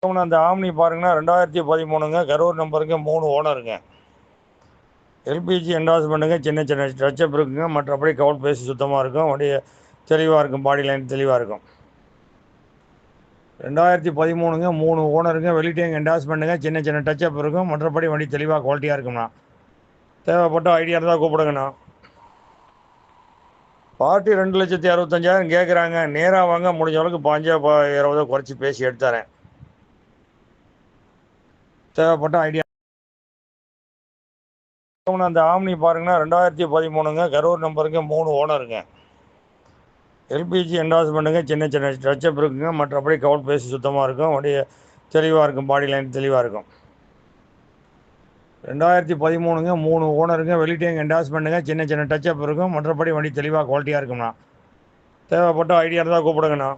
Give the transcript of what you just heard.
அந்த omni பாருங்கன்னா 2013ங்க, Karur நம்பருங்க, 3 ஓனருங்க. LPG என்டார்ஸ்மெண்ட்டுங்க, சின்ன சின்ன டச்சப் இருக்குங்க. மற்றபடி கவுல் பேசி சுத்தமாக இருக்கும். வண்டி தெளிவாக இருக்கும், பாடி லைன் தெளிவாக இருக்கும். 2013ங்க, 3 ஓனருங்க, வெளிட்டேங்க என்டார்ஸ்மெண்ட்டுங்க, சின்ன சின்ன டச்சப் இருக்கும். மற்றபடி வண்டி தெளிவாக குவாலிட்டியாக இருக்கும்ண்ணா. தேவைப்பட்ட ஐடியா இருந்தால் கூப்பிடுங்கண்ணா. பார்ட்டி 2,65,000 கேட்குறாங்க. நேராக வாங்க, முடிஞ்ச அளவுக்கு 5 20 குறைச்சி பேசி எடுத்துறேன். தேவைப்பட்ட ஐடியா அந்த ஆம்னி பாருங்கன்னா 2013ங்க, கரூர் நம்பருங்க, 3 ஓனருங்க. எல்பிஜி என்டார்ஸ்மெண்ட்டுங்க, சின்ன சின்ன டச்சப் இருக்குங்க. மற்றபடி கவுல் பேசி சுத்தமாக இருக்கும். வண்டி தெளிவாக இருக்கும், பாடி லைன் தெளிவாக இருக்கும். 2013ங்க, 3 ஓனருங்க, வெளிட்டேங்க என்டார்ஸ்மெண்ட்டுங்க, சின்ன சின்ன டச்சப் இருக்கும். மற்றபடி வண்டி தெளிவாக குவாலிட்டியாக இருக்கும்ண்ணா. தேவைப்பட்ட ஐடியா இருந்தால் கூப்பிடுங்கண்ணா.